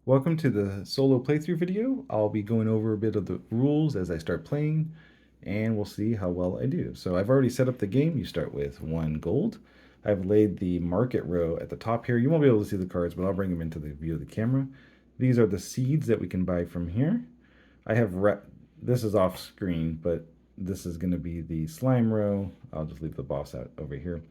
Welcome to the solo playthrough video. I'll be going over a bit of the rules as I start playing, and we'll see how well I do. So I've already set up the game. You start with 1 gold. I've laid the market row at the top here. You won't be able to see the cards, but I'll bring them into the view of the camera. These are the seeds that we can buy from here. I have this is off screen, but this is going to be the slime row. I'll just leave the boss out over here.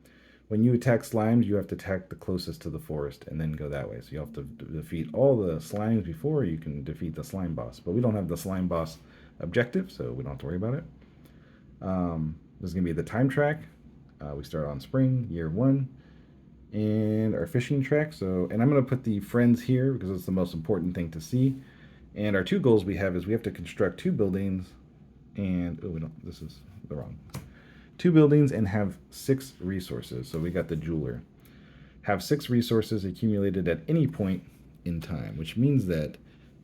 When you attack slimes, you have to attack the closest to the forest and then go that way. So you have to defeat all the slimes before you can defeat the slime boss. But we don't have the slime boss objective, so we don't have to worry about it. This is going to be the time track. We start on spring, year 1, and our fishing track. And I'm going to put the friends here because it's the most important thing to see. And our 2 goals we have is we have to construct 2 buildings, and oh, we don't. This is the wrong. 2 buildings and have 6 resources. So we got the jeweler. Have 6 resources accumulated at any point in time, which means that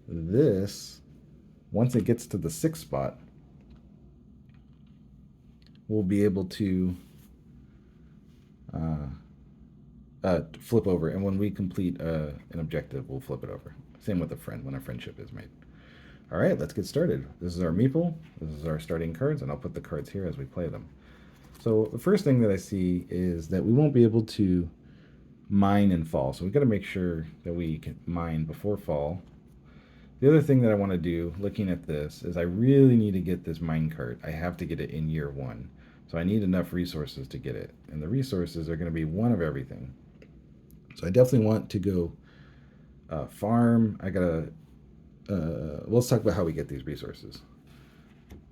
this, once it gets to the 6th spot, we'll be able to flip over. And when we complete an objective, we'll flip it over. Same with a friend when a friendship is made. All right, let's get started. This is our meeple. This is our starting cards, and I'll put the cards here as we play them. So the first thing that I see is that we won't be able to mine in fall. So we've got to make sure that we can mine before fall. The other thing that I want to do, looking at this, is I really need to get this minecart. I have to get it in year 1. So I need enough resources to get it. And the resources are going to be 1 of everything. So I definitely want to go farm. I got to, let's talk about how we get these resources.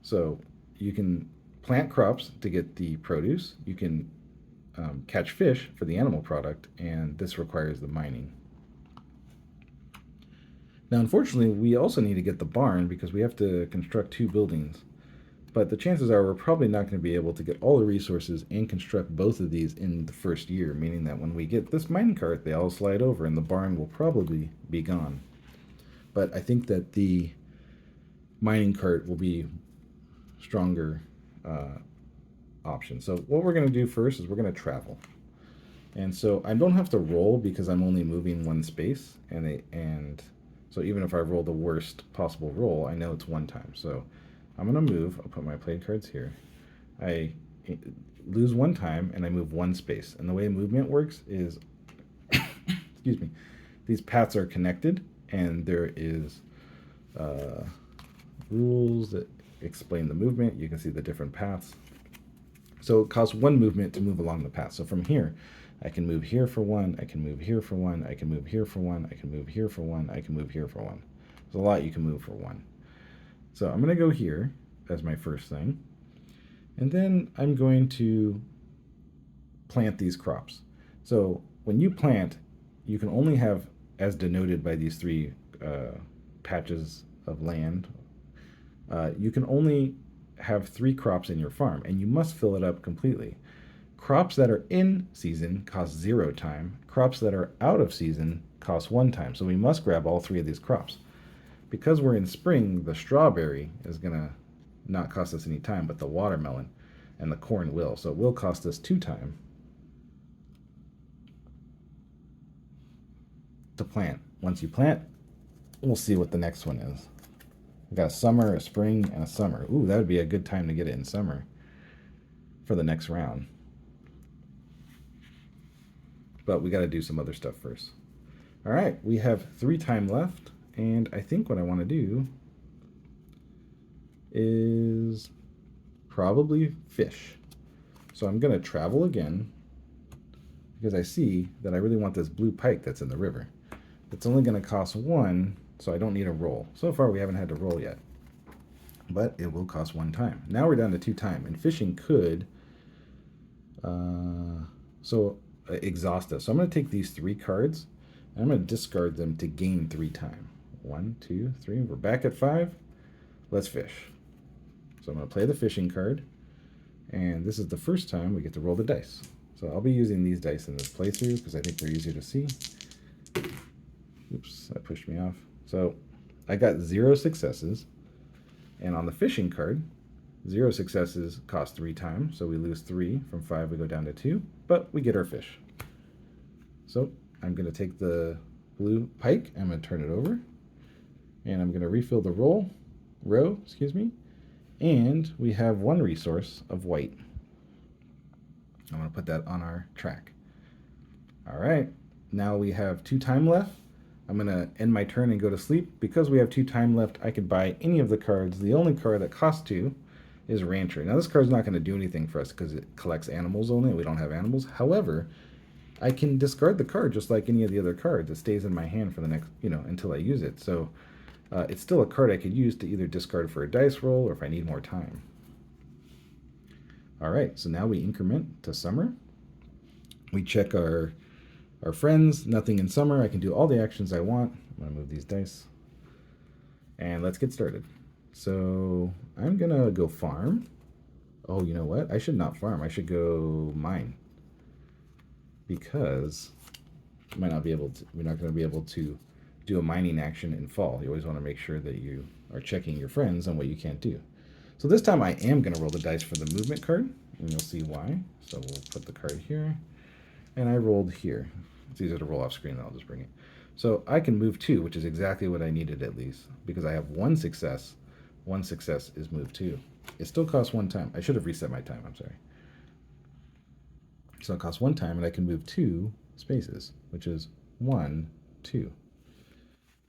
So you can plant crops to get the produce. You can catch fish for the animal product, and this requires the mining. Now, unfortunately, we also need to get the barn because we have to construct 2 buildings. But the chances are we're probably not going to be able to get all the resources and construct both of these in the first year, meaning that when we get this minecart, they all slide over and the barn will probably be gone. But I think that the mining cart will be stronger option. So what we're going to do first is we're going to travel. And so I don't have to roll because I'm only moving 1 space. And so even if I roll the worst possible roll, I know it's 1 time. So I'm going to move. I'll put my played cards here. I lose 1 time and I move 1 space. And the way movement works is, excuse me, these paths are connected and there is rules that explain the movement. You can see the different paths. So it costs 1 movement to move along the path. So from here, I can move here for 1, I can move here for 1, I can move here for 1, I can move here for 1, I can move here for 1. There's a lot you can move for 1. So I'm going to go here as my first thing. And then I'm going to plant these crops. So when you plant, you can only have, as denoted by these 3 patches of land, you can only have 3 crops in your farm, and you must fill it up completely. Crops that are in season cost 0 time. Crops that are out of season cost 1 time. So we must grab all 3 of these crops. Because we're in spring, the strawberry is going to not cost us any time, but the watermelon and the corn will. So it will cost us 2 time to plant. Once you plant, we'll see what the next one is. We've got a summer, a spring, and a summer. Ooh, that would be a good time to get it in summer for the next round. But we got to do some other stuff first. All right, we have 3 time left, and I think what I want to do is probably fish. So I'm going to travel again because I see that I really want this blue pike that's in the river. It's only going to cost 1, so I don't need a roll. So far, we haven't had to roll yet, but it will cost 1 time. Now we're down to 2 time, and fishing could exhaust us. So I'm going to take these 3 cards, and I'm going to discard them to gain 3 time. 1, 2, 3. We're back at 5. Let's fish. So I'm going to play the fishing card, and this is the first time we get to roll the dice. So I'll be using these dice in this playthrough because I think they're easier to see. Oops, that pushed me off. So I got 0 successes, and on the fishing card, 0 successes cost 3 times, so we lose 3. From 5 we go down to 2, but we get our fish. So I'm going to take the blue pike. I'm going to turn it over. And I'm going to refill the row, excuse me. And we have one resource of white. I'm going to put that on our track. All right. Now we have 2 time left. I'm going to end my turn and go to sleep. Because we have 2 time left, I could buy any of the cards. The only card that costs 2 is Rancher. Now this card's not going to do anything for us because it collects animals only. We don't have animals. However, I can discard the card just like any of the other cards. It stays in my hand for the next, until I use it. So it's still a card I could use to either discard for a dice roll or if I need more time. All right, so now we increment to summer. We check our friends, nothing in summer. I can do all the actions I want. I'm gonna move these dice. And let's get started. So I'm gonna go farm. Oh, you know what? I should not farm. I should go mine. Because we're not gonna be able to do a mining action in fall. You always want to make sure that you are checking your friends on what you can't do. So this time I am going to roll the dice for the movement card, and you'll see why. So we'll put the card here, and I rolled here. It's easier to roll off screen, then I'll just bring it. So I can move 2, which is exactly what I needed at least, because I have 1 success. 1 success is move 2. It still costs 1 time. I should have reset my time, I'm sorry. So it costs 1 time, and I can move 2 spaces, which is 1, 2.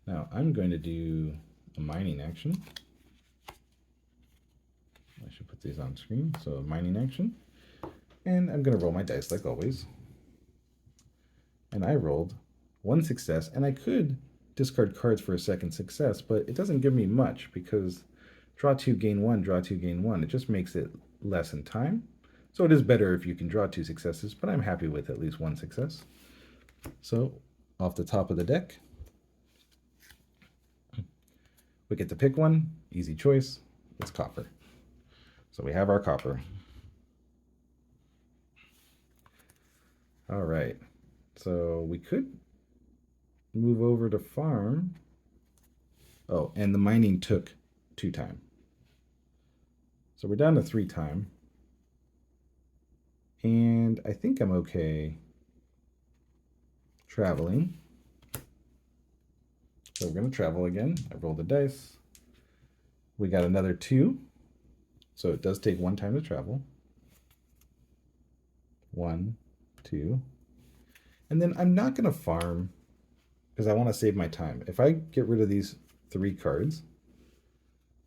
Now I'm going to do a mining action. I should put these on screen. So a mining action. And I'm going to roll my dice like always. And I rolled 1 success. And I could discard cards for a second success, but it doesn't give me much because draw 2, gain 1, draw 2, gain 1. It just makes it less in time. So it is better if you can draw 2 successes, but I'm happy with at least 1 success. So off the top of the deck, we get to pick one. Easy choice. It's copper. So we have our copper. All right. So we could move over to farm. Oh, and the mining took 2 time. So we're down to 3 time. And I think I'm okay traveling. So we're going to travel again. I rolled the dice. We got another 2. So it does take 1 time to travel. 1, 2. And then I'm not going to farm because I want to save my time. If I get rid of these 3 cards,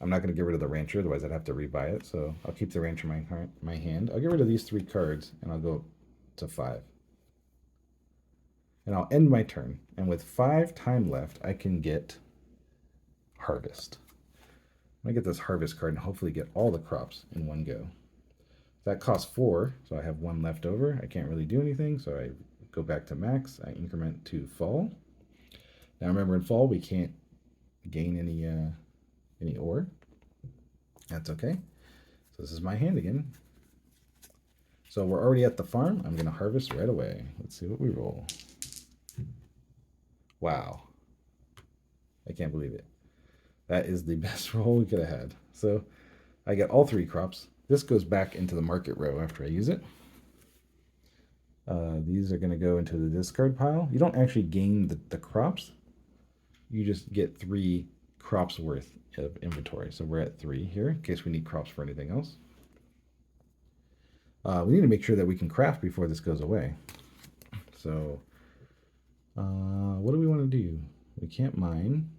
I'm not going to get rid of the Rancher, otherwise I'd have to rebuy it. So I'll keep the Rancher in my hand. I'll get rid of these 3 cards and I'll go to 5. And I'll end my turn. And with 5 time left, I can get Harvest. I'm going to get this Harvest card and hopefully get all the crops in one go. That costs 4, so I have 1 left over. I can't really do anything, so I go back to max. I increment to fall. Now remember, in fall, we can't gain any ore. That's okay. So this is my hand again. So we're already at the farm. I'm going to harvest right away. Let's see what we roll. Wow. I can't believe it. That is the best roll we could have had. So I get all 3 crops. This goes back into the market row after I use it. These are going to go into the discard pile. You don't actually gain the crops. You just get 3 crops worth of inventory. So we're at 3 here in case we need crops for anything else. We need to make sure that we can craft before this goes away. So what do we want to do? We can't mine.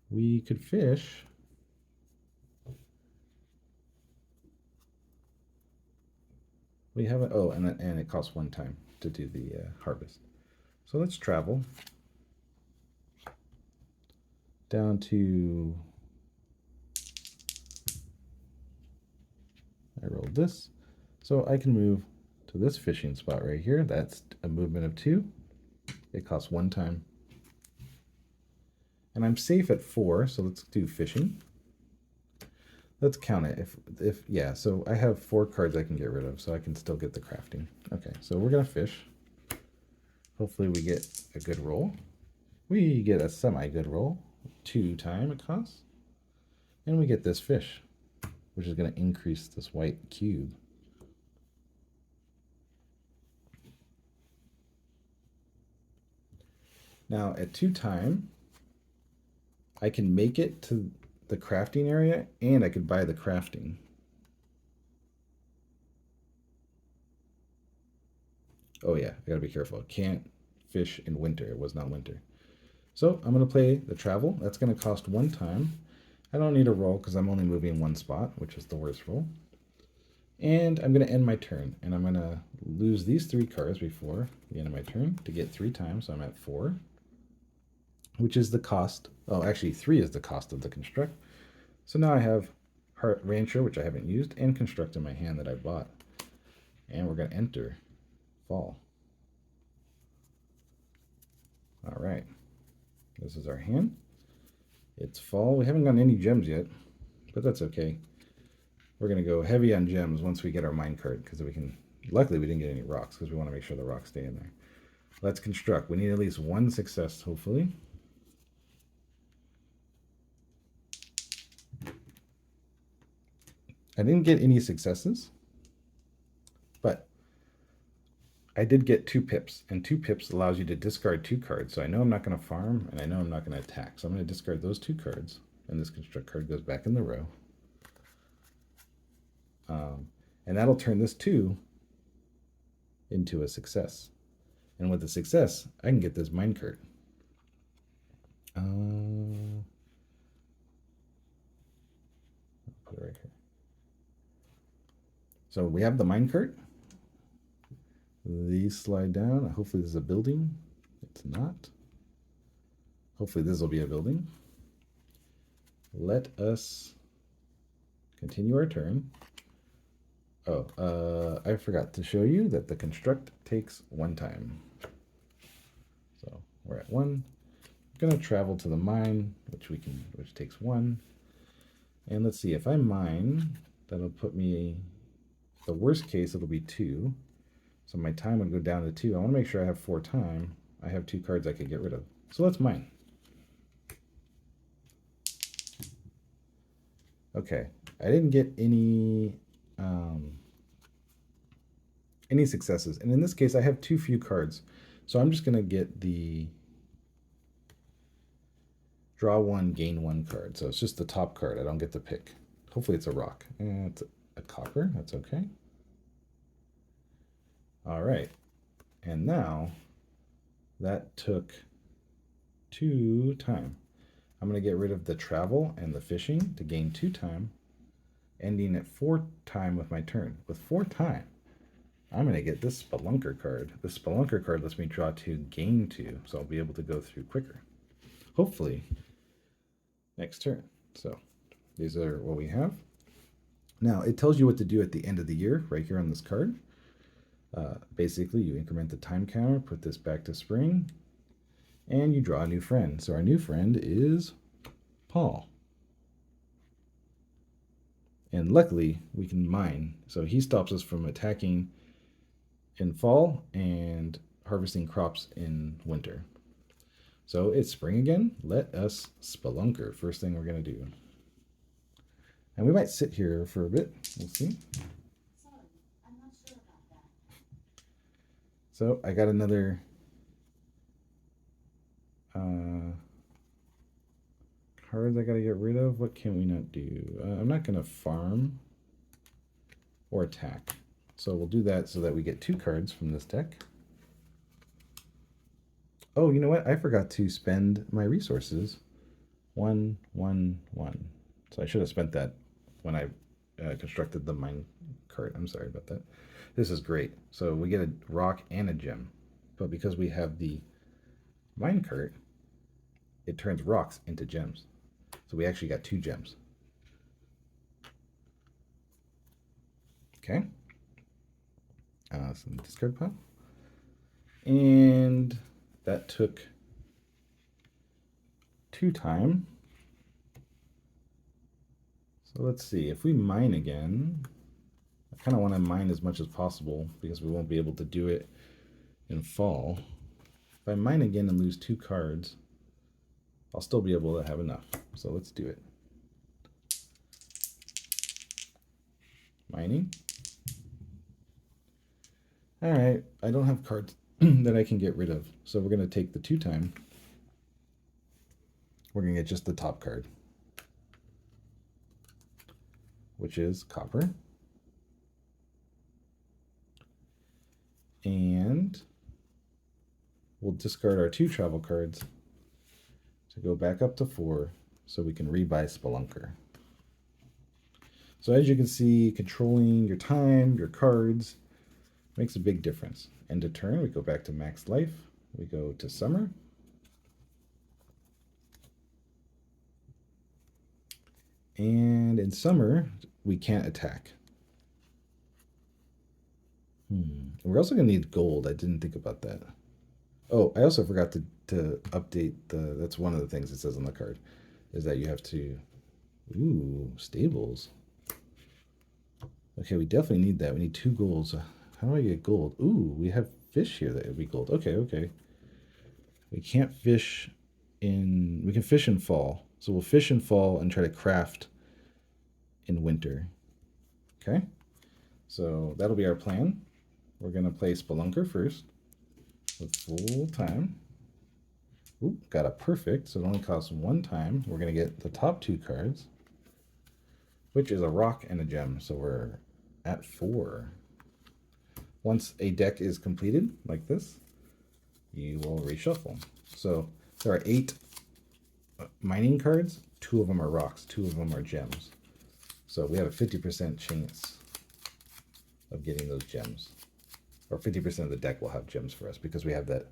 We could fish. We haven't. Oh, and it costs 1 time to do the harvest. So let's travel down to. I rolled this, so I can move to this fishing spot right here. That's a movement of 2. It costs 1 time. And I'm safe at 4, so let's do fishing. Let's count it. Yeah, so I have 4 cards I can get rid of, so I can still get the crafting. Okay, so we're gonna fish. Hopefully we get a good roll. We get a semi-good roll. 2 time it costs. And we get this fish, which is gonna increase this white cube. Now at 2 time, I can make it to the crafting area and I could buy the crafting. Oh yeah, I gotta be careful. Can't fish in winter. It was not winter. So I'm gonna play the travel. That's gonna cost 1 time. I don't need a roll because I'm only moving 1 spot, which is the worst roll. And I'm gonna end my turn, and I'm gonna lose these 3 cards before the end of my turn to get 3 times. So I'm at 4, which is the cost. Oh, actually 3 is the cost of the construct. So now I have Heart Rancher, which I haven't used, and Construct in my hand that I bought. And we're gonna enter fall. All right, this is our hand. It's fall. We haven't gotten any gems yet, but that's okay. We're going to go heavy on gems once we get our minecart, because we can. Luckily, we didn't get any rocks because we want to make sure the rocks stay in there. Let's construct. We need at least 1 success, hopefully. I didn't get any successes, but I did get 2 pips, and 2 pips allows you to discard 2 cards. So I know I'm not going to farm, and I know I'm not going to attack. So I'm going to discard those 2 cards, and this construct card goes back in the row. And that'll turn this 2 into a success. And with a success, I can get this minecart. I'll put it right here. So we have the minecart. These slide down. Hopefully this is a building. It's not. Hopefully this will be a building. Let us continue our turn. Oh, I forgot to show you that the construct takes 1 time. So we're at 1. I'm gonna travel to the mine, which takes 1. And let's see, if I mine, that'll put me, the worst case, it'll be 2. So my time would go down to 2. I want to make sure I have 4 time. I have 2 cards I could get rid of. So let's mine. Okay, I didn't get any successes. And in this case, I have too few cards. So I'm just going to get the draw 1, gain 1 card. So it's just the top card. I don't get to pick. Hopefully it's a rock. It's a copper. That's okay. All right. And now that took 2 time. I'm going to get rid of the travel and the fishing to gain 2 time, ending at 4 time with my turn. With 4 time, I'm going to get this Spelunker card. The Spelunker card lets me draw 2, gain 2, so I'll be able to go through quicker. Hopefully, next turn. So these are what we have. Now, it tells you what to do at the end of the year, right here on this card. Basically, you increment the time counter, put this back to spring, and you draw a new friend. So our new friend is Paul. And luckily, we can mine. So he stops us from attacking in fall and harvesting crops in winter. So it's spring again. Let us spelunker. First thing we're going to do. And we might sit here for a bit. We'll see. Sorry, I'm not sure about that. So I got another cards I got to get rid of. What can we not do? I'm not going to farm or attack. So we'll do that so that we get 2 cards from this deck. Oh, you know what? I forgot to spend my resources. 1, 1, 1. So I should have spent that when I constructed the mine cart. I'm sorry about that. This is great. So we get a rock and a gem. But because we have the mine cart, it turns rocks into gems. So we actually got 2 gems. Okay. Some discard pile. And that took 2 time. So let's see. If we mine again, I kind of want to mine as much as possible because we won't be able to do it in fall. If I mine again and lose 2 cards, I'll still be able to have enough. So let's do it. Mining. All right, I don't have cards that I can get rid of. So we're going to take the 2 time we're going to get just the top card, which is copper. And we'll discard our 2 travel cards to go back up to 4 so we can rebuy Spelunker. So as you can see, controlling your time, your cards, makes a big difference. End of turn, we go back to max life. We go to summer. And in summer, we can't attack. We're also going to need gold. I didn't think about that. Oh, I also forgot to update that's one of the things it says on the card, is that you have to, stables. Okay, we definitely need that. We need 2 golds. How do I get gold? Ooh, we have fish here that would be gold. Okay. We can't fish we can fish in fall. So we'll fish in fall and try to craft in winter. Okay, so that'll be our plan. We're going to play Spelunker first with full time. Ooh, got a perfect, so it only costs 1 time. We're going to get the top 2 cards, which is a rock and a gem. So we're at 4. Once a deck is completed like this, you will reshuffle. So there are 8 mining cards. 2 of them are rocks, 2 of them are gems. So we have a 50% chance of getting those gems. Or 50% of the deck will have gems for us because we have that.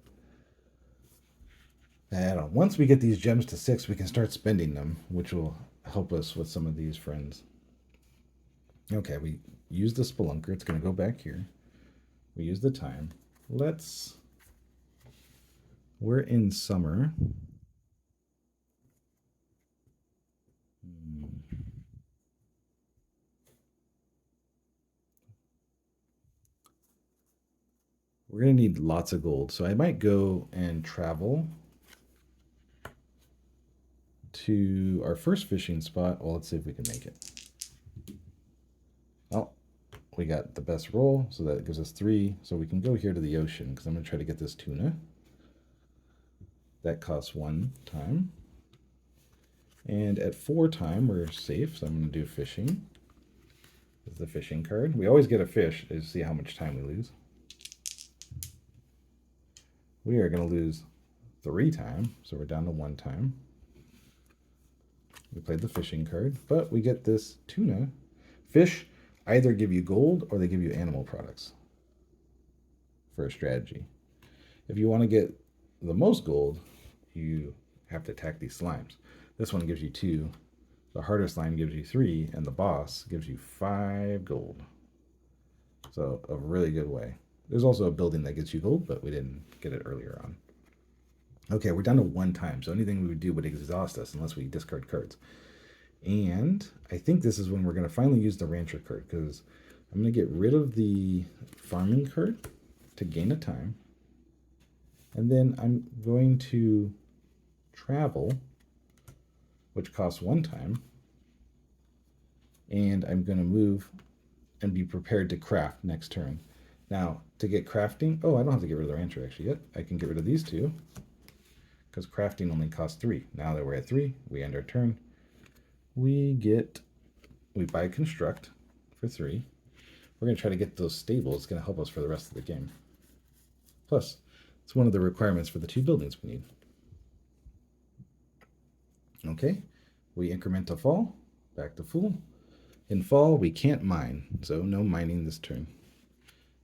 And once we get these gems to 6, we can start spending them, which will help us with some of these friends. Okay, we use the Spelunker. It's going to go back here. We use the time. We're in summer. We're going to need lots of gold. So I might go and travel to our first fishing spot. Well, let's see if we can make it. Oh, we got the best roll, so that gives us 3. So we can go here to the ocean because I'm going to try to get this tuna. That costs 1 time. And at 4 time, we're safe, so I'm going to do fishing. This is the fishing card. We always get a fish to see how much time we lose. We are going to lose 3 time, so we're down to 1 time. We played the fishing card, but we get this tuna. Fish either give you gold or they give you animal products for a strategy. If you want to get the most gold, you have to attack these slimes. This one gives you 2. The harder slime gives you 3, and the boss gives you 5 gold. So a really good way. There's also a building that gets you gold, but we didn't get it earlier on. Okay, we're down to 1 time, so anything we would do would exhaust us unless we discard cards. And I think this is when we're going to finally use the rancher card, because I'm going to get rid of the farming card to gain a time. And then I'm going to travel, which costs 1 time. And I'm going to move and be prepared to craft next turn. Now, to get crafting, I don't have to get rid of the rancher actually yet. I can get rid of these 2, because crafting only costs 3. Now that we're at 3, we end our turn. We buy construct for 3. We're going to try to get those stables. It's going to help us for the rest of the game. Plus, it's one of the requirements for the 2 buildings we need. Okay, we increment to fall, back to full. In fall, we can't mine, so no mining this turn.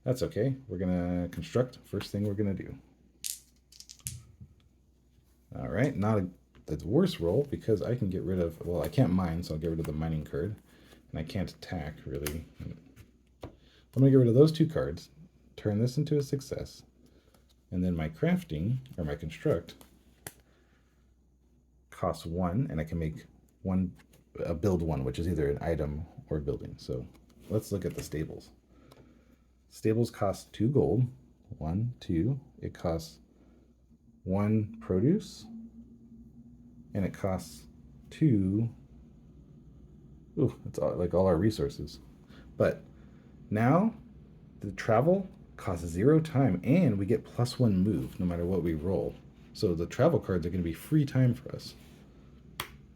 That's okay. We're going to construct. First thing we're going to do. All right, not the worst roll, because I can get rid of, I can't mine, so I'll get rid of the mining card. And I can't attack, really. I'm going to get rid of those 2 cards, turn this into a success. And then my crafting, or my construct, costs 1, and I can make build 1, which is either an item or a building. So let's look at the stables. Stables cost 2 gold. 1, 2. It costs 1 produce. And it costs 2. Ooh, it's like all our resources. But now the travel costs 0 time, and we get +1 move no matter what we roll. So the travel cards are going to be free time for us.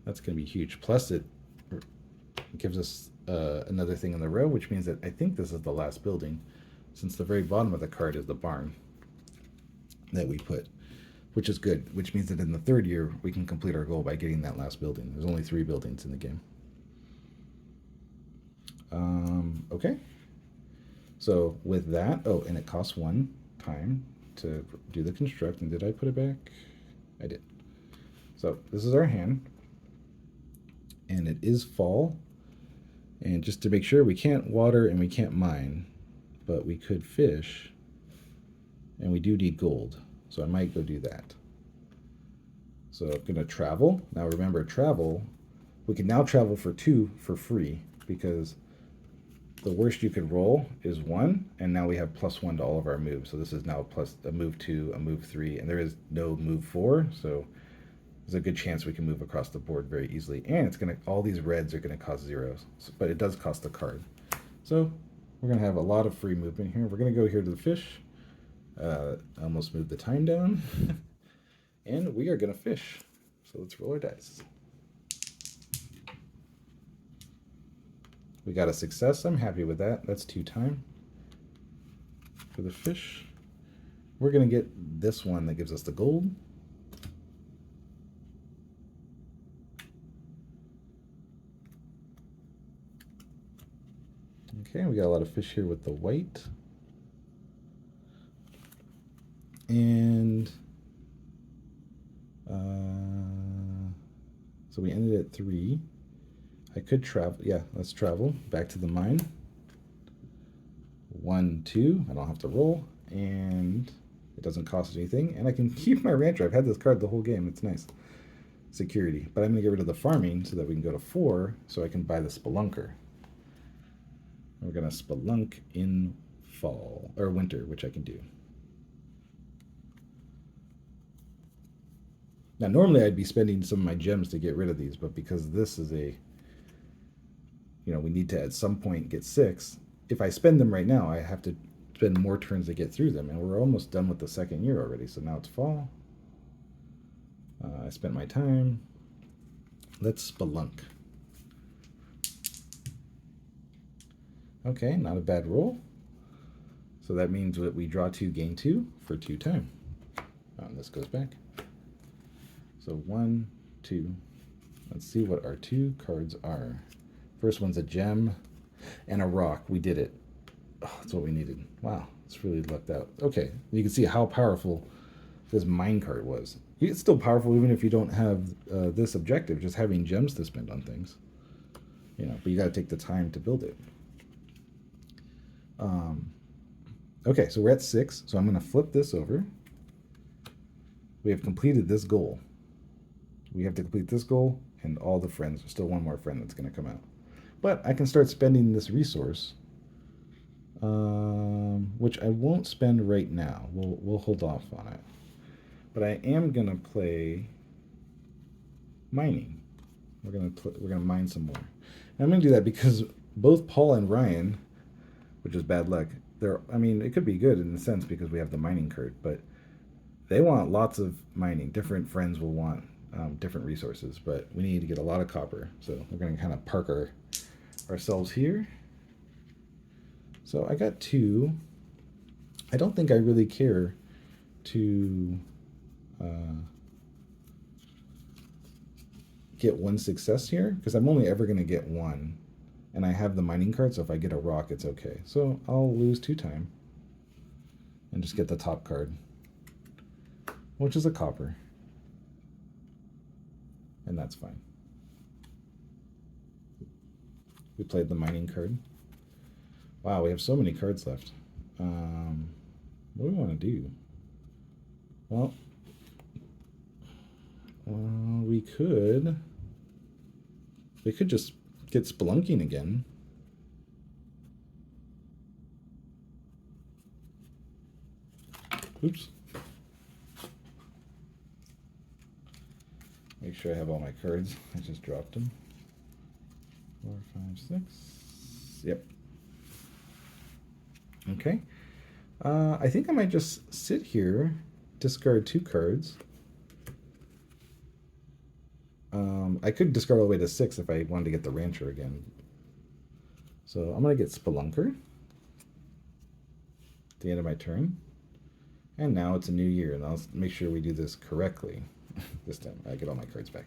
That's going to be huge. Plus, it gives us another thing in the row, which means that I think this is the last building, since the very bottom of the card is the barn that we put, which is good, which means that in the third year, we can complete our goal by getting that last building. There's only 3 buildings in the game. Okay. So with that, oh, and it costs 1 time to do the construct. And did I put it back? I did. So this is our hand. And it is fall. And just to make sure, we can't water and we can't mine, but we could fish. And we do need gold. So I might go do that. So I'm going to travel. Now remember, travel, we can now travel for 2 for free, because the worst you could roll is 1, and now we have +1 to all of our moves. So this is now plus a move 2, a move 3, and there is no move 4. So there's a good chance we can move across the board very easily. And it's gonna, all these reds are gonna cost 0s, but it does cost a card. So we're gonna have a lot of free movement here. We're gonna go here to the fish. I almost moved the time down, and we are gonna fish. So let's roll our dice. We got a success. I'm happy with that. That's 2 time for the fish. We're going to get this one that gives us the gold. Okay, we got a lot of fish here with the white. And so we ended at 3. I could travel. Yeah, let's travel back to the mine. 1, 2. I don't have to roll, and it doesn't cost anything. And I can keep my rancher. I've had this card the whole game. It's nice. Security. But I'm going to get rid of the farming so that we can go to 4, so I can buy the spelunker. We're going to spelunk in fall or winter, which I can do. Now, normally I'd be spending some of my gems to get rid of these, but because this is a, we need to at some point get 6. If I spend them right now, I have to spend more turns to get through them, and we're almost done with the second year already. So now it's fall. I spent my time. Let's spelunk. Okay, not a bad roll. So that means that we draw 2, gain 2 for 2 time. This goes back. So 1, 2. Let's see what our 2 cards are. First one's a gem and a rock. We did it. Oh, that's what we needed. Wow, it's really lucked out. Okay, you can see how powerful this minecart was. It's still powerful even if you don't have this objective, just having gems to spend on things. But you got to take the time to build it. Okay, so we're at 6, so I'm going to flip this over. We have completed this goal. We have to complete this goal and all the friends. There's still one more friend that's going to come out. But I can start spending this resource, which I won't spend right now. We'll hold off on it. But I am going to play mining. We're gonna mine some more. And I'm going to do that because both Paul and Ryan, which is bad luck, it could be good in a sense because we have the mining card, but they want lots of mining. Different friends will want different resources, but we need to get a lot of copper. So we're going to kind of park ourselves here. So I got 2. I don't think I really care to get 1 success here because I'm only ever going to get 1. And I have the mining card, so if I get a rock, it's okay. So I'll lose 2 time and just get the top card, which is a copper. And that's fine. We played the mining card. Wow, we have so many cards left. What do we want to do? Well, we could just get spelunking again. Oops. Make sure I have all my cards. I just dropped them. 4, 5, 6. Yep. Okay. I think I might just sit here, discard 2 cards. I could discard all the way to 6 if I wanted to get the rancher again. So I'm going to get Spelunker at the end of my turn. And now it's a new year, and I'll make sure we do this correctly this time. I get all my cards back.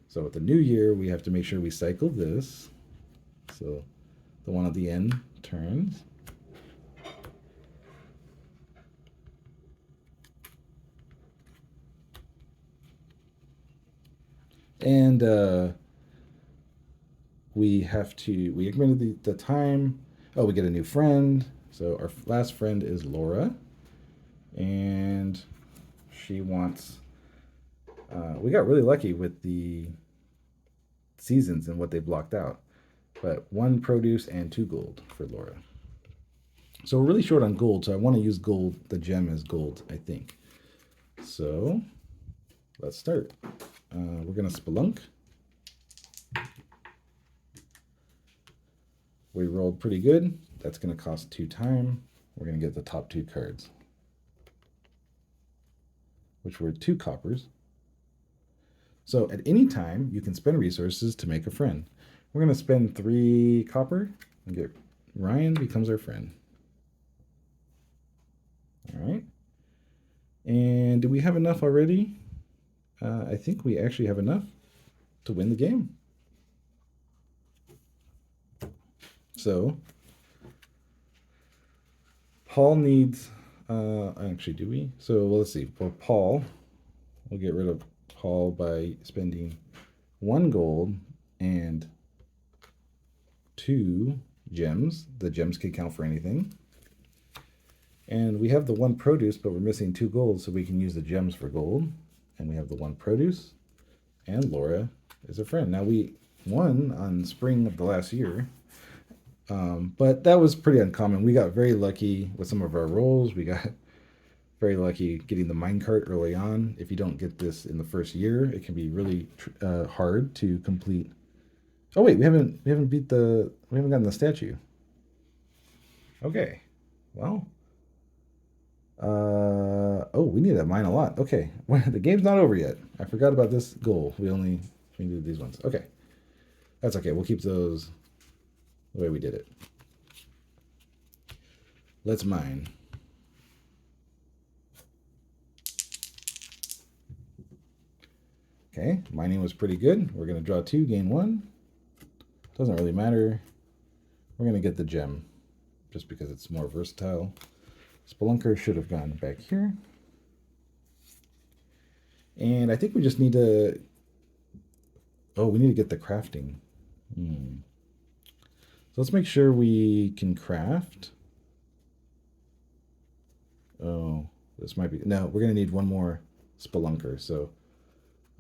So with the new year, we have to make sure we cycle this. So the one at the end turns. And we incremented the time. Oh, we get a new friend. So our last friend is Laura. And she wants, we got really lucky with the seasons and what they blocked out. But 1 produce and 2 gold for Laura. So we're really short on gold, so I want to use gold, the gem as gold, I think. So let's start. We're going to Spelunk. We rolled pretty good. That's going to cost 2 time. We're going to get the top 2 cards, which were 2 coppers. So at any time, you can spend resources to make a friend. We're going to spend 3 copper and get Ryan becomes our friend. All right. And do we have enough already? I think we actually have enough to win the game. So Paul needs, actually, do we? So well, let's see. For Paul, we'll get rid of Paul by spending 1 gold and 2 gems. The gems can count for anything. And we have the 1 produce, but we're missing 2 gold, so we can use the gems for gold. And we have the 1 produce, and Laura is a friend. Now we won on spring of the last year, but that was pretty uncommon. We got very lucky with some of our rolls. We got very lucky getting the minecart early on. If you don't get this in the first year, it can be really hard to complete. Oh wait, we haven't gotten the statue. Okay, well. Oh, we need to mine a lot. Okay, the game's not over yet. I forgot about this goal. We did these ones. Okay, that's okay. We'll keep those the way we did it. Let's mine. Okay, mining was pretty good. We're gonna draw 2, gain 1. Doesn't really matter. We're gonna get the gem just because it's more versatile. Spelunker should have gone back here. And I think we just need to... Oh, we need to get the crafting. So let's make sure we can craft. Oh, this might be... No, we're going to need 1 more Spelunker. So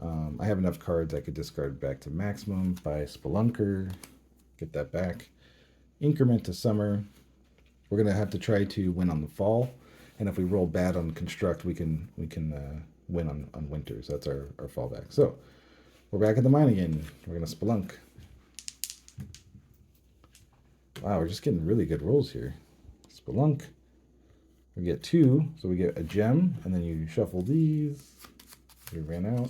I have enough cards I could discard back to maximum by Spelunker. Get that back. Increment to summer. We're going to have to try to win on the fall. And if we roll bad on construct, we can win on winter. So that's our fallback. So we're back at the mine again. We're going to Spelunk. Wow, we're just getting really good rolls here. Spelunk. We get 2. So we get a gem. And then you shuffle these. We ran out.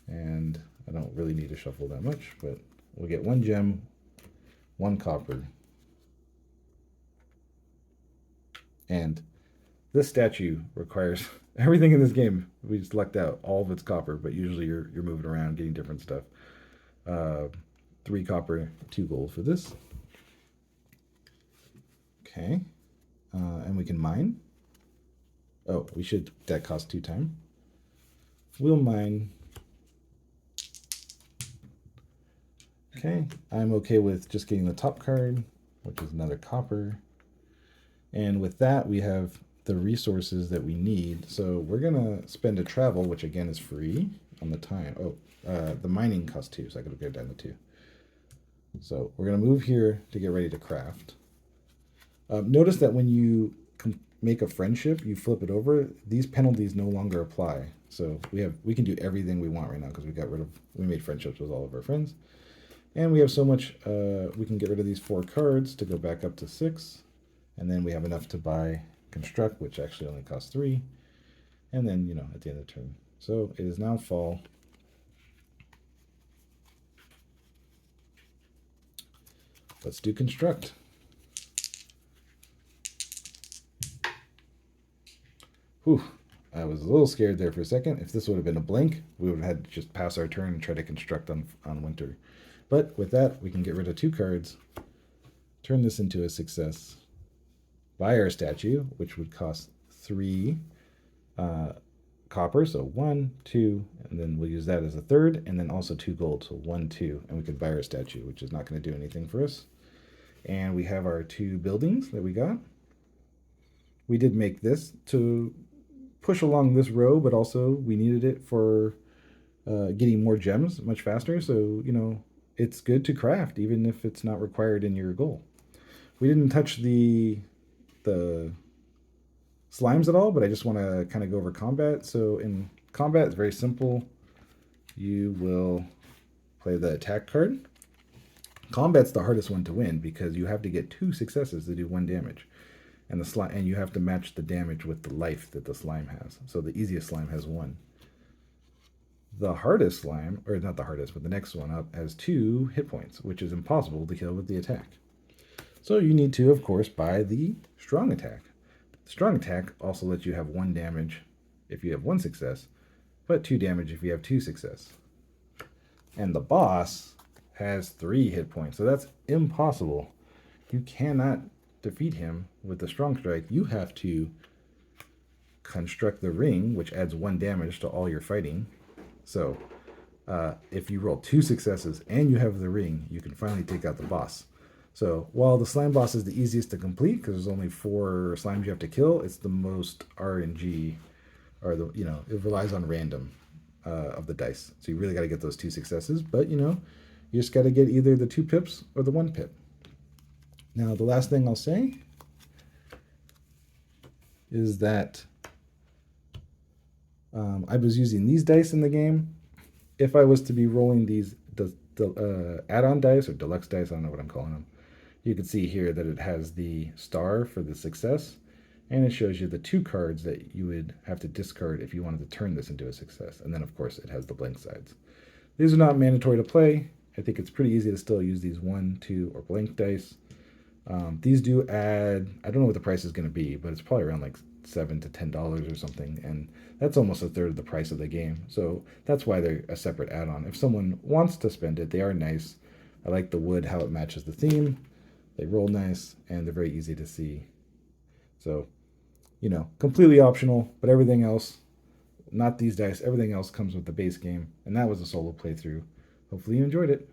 And I don't really need to shuffle that much. But we'll get 1 gem, 1 copper. And this statue requires everything in this game. We just lucked out. All of it's copper, but usually you're moving around, getting different stuff. 3 copper, 2 gold for this. Okay. And we can mine. Oh, that costs 2 time. We'll mine. Okay. I'm okay with just getting the top card, which is another copper. And with that, we have the resources that we need. So we're going to spend a travel, which again is free on the time. Oh, the mining costs 2, so I could go down to 2. So we're going to move here to get ready to craft. Notice that when you make a friendship, you flip it over, these penalties no longer apply. So we can do everything we want right now because we made friendships with all of our friends. And we have so much, we can get rid of these 4 cards to go back up to 6. And then we have enough to buy construct, which actually only costs 3. And then, at the end of the turn. So it is now fall. let's do construct. Whew, I was a little scared there for a second. If this would have been a blank, we would have had to just pass our turn and try to construct on winter. But with that, we can get rid of 2 cards, turn this into a success, buy our statue, which would cost 3 copper, so 1, 2, and then we'll use that as a third, and then also 2 gold, so 1, 2, and we could buy our statue, which is not going to do anything for us. And we have our 2 buildings that we got. We did make this to push along this row, but also we needed it for getting more gems much faster. So, you know, it's good to craft, even if it's not required in your goal. We didn't touch the slimes at all, but I just want to kind of go over combat. So in combat, it's very simple. You will play the attack card. Combat's the hardest one to win because you have to get 2 successes to do 1 damage. And the slime, and you have to match the damage with the life that the slime has. So the easiest slime has 1. The hardest slime, or not the hardest, but the next one up, has 2 hit points, which is impossible to kill with the attack. So you need to, of course, buy the strong attack. The strong attack also lets you have 1 damage if you have 1 success, but 2 damage if you have 2 success. And the boss has 3 hit points, so that's impossible. You cannot defeat him with the strong strike. You have to construct the ring, which adds 1 damage to all your fighting. So if you roll 2 successes and you have the ring, you can finally take out the boss. So while the slime boss is the easiest to complete because there's only 4 slimes you have to kill, it's the most RNG, or it relies on random of the dice. So you really got to get those 2 successes, but you just got to get either the 2 pips or the 1 pip. Now, the last thing I'll say is that I was using these dice in the game. If I was to be rolling these add-on dice or deluxe dice, I don't know what I'm calling them, you can see here that it has the star for the success, and it shows you the 2 cards that you would have to discard if you wanted to turn this into a success. And then, of course, it has the blank sides. These are not mandatory to play. I think it's pretty easy to still use these 1, 2, or blank dice. These do add, I don't know what the price is going to be, but it's probably around like $7 to $10 or something, and that's almost a third of the price of the game. So that's why they're a separate add-on. If someone wants to spend it, they are nice. I like the wood, how it matches the theme. They roll nice, and they're very easy to see. So, completely optional, but everything else, not these dice, everything else comes with the base game, and that was a solo playthrough. Hopefully you enjoyed it.